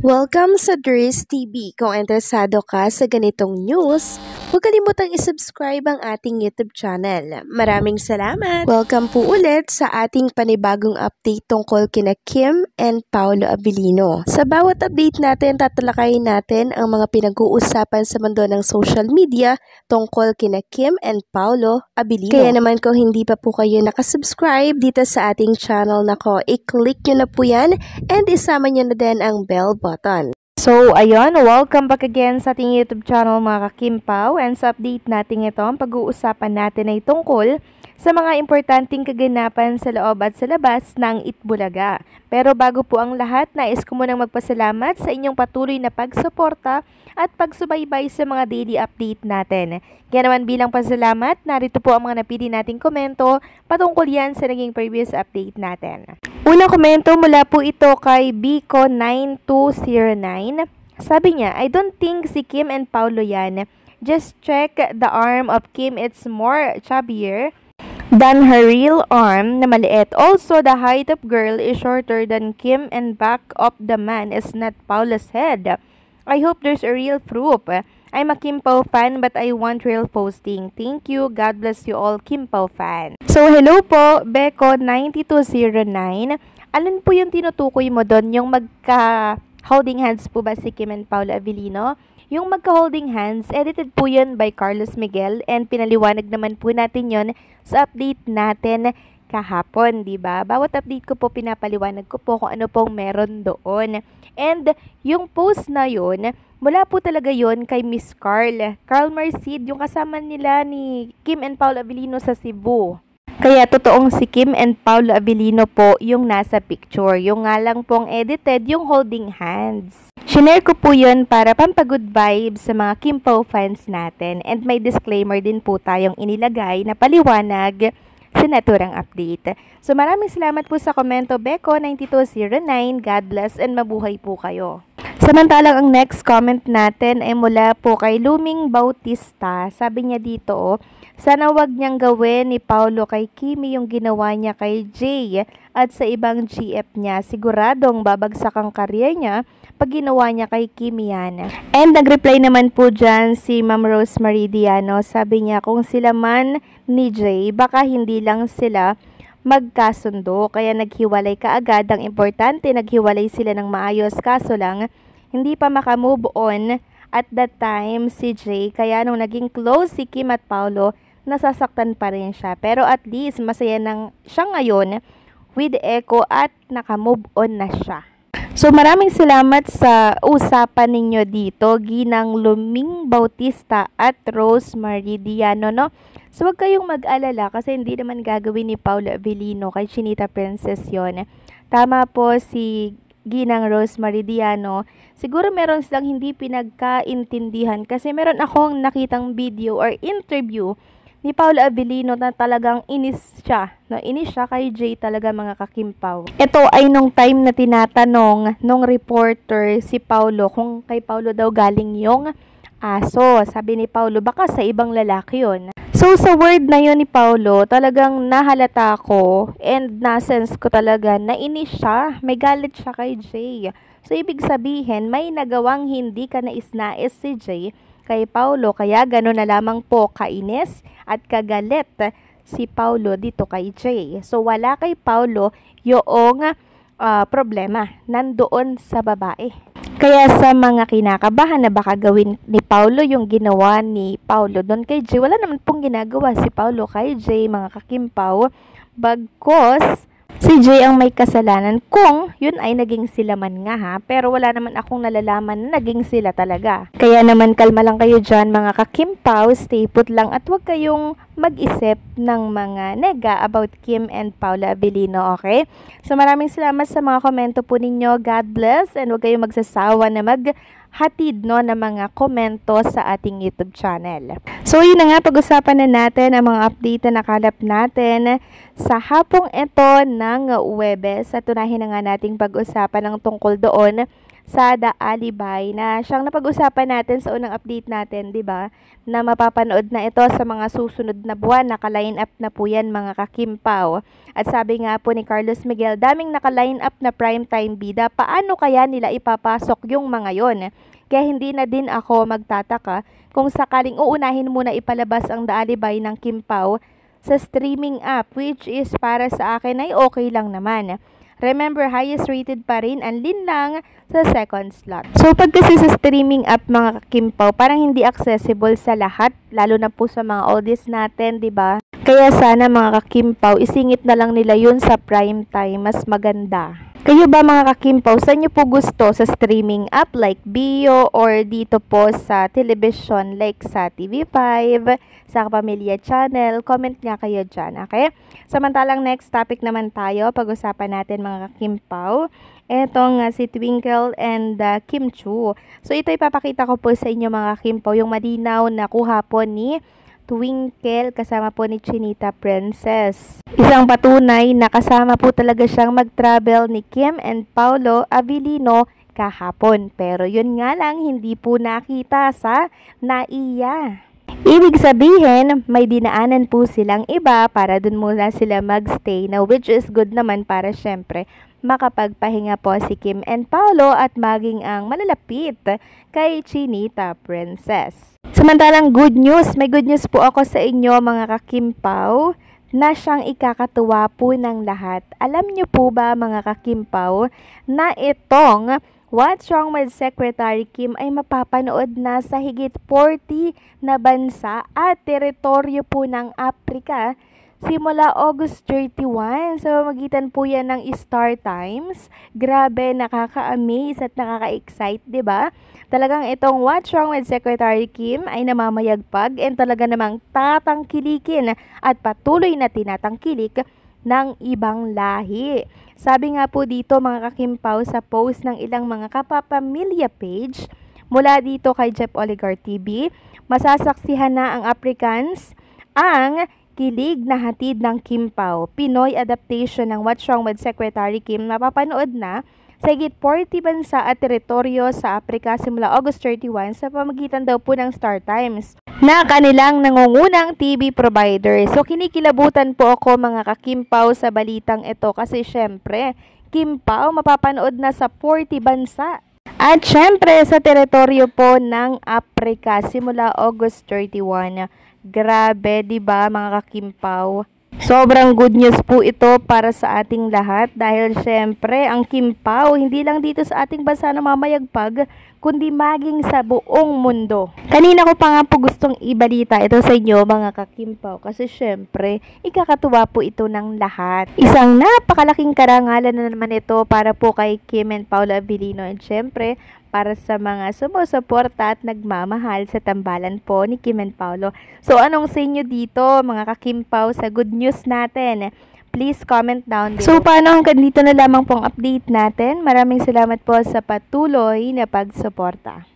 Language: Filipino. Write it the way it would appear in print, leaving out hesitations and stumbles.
Welcome sa Dries TV. Kung interesado ka sa ganitong news, huwag kalimutang isubscribe ang ating YouTube channel. Maraming salamat! Welcome po ulit sa ating panibagong update tungkol kina Kim and Paolo Abilino. Sa bawat update natin, tatalakayin natin ang mga pinag-uusapan sa mundo ng social media tungkol kina Kim and Paolo Abilino. Kaya naman kung hindi pa po kayo nakasubscribe dito sa ating channel nako, i-click nyo na po yan and isama nyo na din ang bell button. So, ayun, welcome back again sa ating YouTube channel mga ka-Kimpaw, and sa update natin ito, ang pag-uusapan natin ay tungkol sa mga importanteng kaganapan sa loob at sa labas ng Itbulaga. Pero bago po ang lahat, nais ko munang magpasalamat sa inyong patuloy na pagsuporta at pagsubaybay sa mga daily update natin. Kaya naman bilang pasalamat, narito po ang mga napili nating komento patungkol yan sa naging previous update natin. Unang komento mula po ito kay Biko9209. Sabi niya, I don't think si Kim and Paolo yan. Just check the arm of Kim, it's more chubbier than her real arm na maliit. Also, the height of girl is shorter than Kim and back of the man is not Paolo's head. I hope there's a real proof. I'm a Kimpaw fan but I want real posting. Thank you. God bless you all, Kimpaw fan. So, hello po, Beko9209. Alin po yung tinutukoy mo doon? Yung magka-holding hands po ba si Kim and Paolo Abilino? Yung magka-holding hands, edited po yun by Carlos Miguel and pinaliwanag naman po natin yun sa update natin kahapon, di ba? Bawat update ko po pinapaliwanag ko po kung ano pong meron doon. And yung post na yun, mula po talaga yun kay Miss Carl Marcid, yung kasama nila ni Kim and Paolo Abilino sa Cebu. Kaya totoong si Kim and Paolo Abilino po yung nasa picture. Yung nga lang pong edited, yung holding hands. Shinare ko po yun para pampagood vibes sa mga Kimpaw fans natin. And may disclaimer din po tayong inilagay na paliwanag sa naturang update. So maraming salamat po sa komento, Beko9209. God bless and mabuhay po kayo. Samantalang ang next comment natin ay mula po kay Luming Bautista. Sabi niya dito, sana wag niyang gawin ni Paolo kay Kimi yung ginawa niya kay Jay at sa ibang GF niya. Siguradong babagsak ang career niya pag ginawa niya kay Kimi yan. And nag-reply naman po dyan si Ma'am Rosemary Diano. Sabi niya kung sila man ni Jay, baka hindi lang sila magkasundo. Kaya naghiwalay kaagad. Ang importante, naghiwalay sila ng maayos. Kaso lang, hindi pa makamove on at that time si Jay. Kaya nung naging close si Kim at Paolo, nasasaktan pa rin siya. Pero at least masaya nang siya ngayon with Echo at nakamove on na siya. So maraming salamat sa usapan ninyo dito, Ginang Luming Bautista at Rosemary Diano, no? So huwag kayong mag-alala kasi hindi naman gagawin ni Paolo Abilino kay Chinita Princess yon. Tama po si Ginang Rosemary Diano. Siguro meron silang hindi pinagkaintindihan kasi meron akong nakitang video or interview ni Paolo Abilino na talagang inis siya. No, inis siya kay Jay talaga mga kakimpaw. Ito ay nung time na tinatanong nung reporter si Paolo kung kay Paolo daw galing yung aso. Sabi ni Paolo, baka sa ibang lalaki yun. So sa word na yun ni Paolo, talagang nahalata ko and nasense ko talaga na inis siya. May galit siya kay Jay. So ibig sabihin, may nagawang hindi ka nais-nais si Jay kay Paolo, kaya gano'n na lamang po kainis at kagalit si Paolo dito kay Jay. So wala kay Paolo yung problema, nandoon sa babae. Kaya sa mga kinakabahan na baka gawin ni Paolo yung ginawa ni Paolo doon kay Jay, wala naman pong ginagawa si Paolo kay Jay mga kakimpaw, bagkos si Jay ang may kasalanan kung yun ay naging sila man nga ha. Pero wala naman akong nalalaman na naging sila talaga. Kaya naman kalma lang kayo dyan mga kakimpaw, stay put lang at huwag kayong mag-isip ng mga nega about Kim and Paolo Abilino, okay? So maraming salamat sa mga komento po ninyo. God bless and huwag kayong magsasawa na hatid no ng mga komento sa ating YouTube channel. So yun na nga, pag-usapan na natin ang mga update na nakalap natin sa hapong ito ng Huwebes. At tunahin na nga nating pag-usapan ng tungkol doon sa The Alibay na siyang napag-usapan natin sa unang update natin, 'di ba? Na mapapanood na ito sa mga susunod na buwan. Naka-line up na po 'yan mga kakimpaw. At sabi nga po ni Carlos Miguel, daming naka-line up na primetime bida. Paano kaya nila ipapasok yung mga 'yon? Kaya hindi na din ako magtataka kung sakaling uunahin muna ipalabas ang The Alibay ng Kim Pao sa streaming app, which is para sa akin ay okay lang naman. Remember, highest rated pa rin ang Linlang sa second slot. So, pag kasi sa streaming app mga kakimpaw, parang hindi accessible sa lahat, lalo na po sa mga oldies natin, di ba? Kaya sana mga kakimpaw, isingit na lang nila yun sa prime time, mas maganda. Kayo ba mga kakimpaw, saan nyo po gusto sa streaming app like Bio or dito po sa television like sa TV5, sa Kapamilya Channel? Comment nga kayo dyan, okay? Samantalang next topic naman tayo, pag-usapan natin mga kakimpaw. Etong si Twinkle and Kim Chu. So ito ipapakita ko po sa inyo mga kakimpaw, yung malinaw na kuha po ni Twinkle kasama po ni Chinita Princess. Isang patunay na kasama po talaga siyang mag-travel ni Kim and Paolo Avellino kahapon. Pero yun nga lang, hindi po nakita sa NAIA. Ibig sabihin, may dinaanan po silang iba para dun muna sila magstay na, which is good naman para syempre makapagpahinga po si Kim and Paolo at maging ang malalapit kay Chinita Princess. Samantalang good news, may good news po ako sa inyo mga kakimpaw na siyang ikakatuwa po ng lahat. Alam niyo po ba mga kakimpaw na itong What's Wrong with Secretary Kim ay mapapanood na sa higit 40 na bansa at teritoryo po ng Africa simula August 31. So, magitan po yan ng Star Times. Grabe, nakaka-amaze at nakaka-excite, diba? Talagang itong What's Wrong with Secretary Kim ay namamayagpag and talaga namang tatangkilikin at patuloy na tinatangkilik ng ibang lahi. Sabi nga po dito mga kakimpaw sa post ng ilang mga kapapamilya page mula dito kay Jeff Oligar TV, masasaksihan na ang Africans ang kilig na hatid ng Kim Pao. Pinoy adaptation ng What's Wrong with Secretary Kim mapapanood na sa higit 40 bansa at teritoryo sa Africa simula August 31 sa pamagitan daw po ng Star Times na kanilang nangungunang TV provider. So kinikilabutan po ako mga kakimpaw sa balitang ito kasi syempre Kim Pao mapapanood na sa 40 bansa. At syempre sa teritoryo po ng Africa simula August 31. Grabe, 'di ba mga kakimpaw? Sobrang good news po ito para sa ating lahat dahil syempre ang Kim Pao hindi lang dito sa ating bansa na mamayagpag kundi maging sa buong mundo. Kanina ko pa nga po gustong ibalita ito sa inyo mga kakimpaw kasi syempre ikakatuwa po ito ng lahat. Isang napakalaking karangalan na naman ito para po kay Kim and Paolo Avellino and syempre para sa mga sumusuporta at nagmamahal sa tambalan po ni Kim and Paolo. So anong sa inyo dito mga kakimpaw sa good news natin? Please comment down below. So paano hanggang dito na lamang pong update natin. Maraming salamat po sa patuloy na pagsuporta.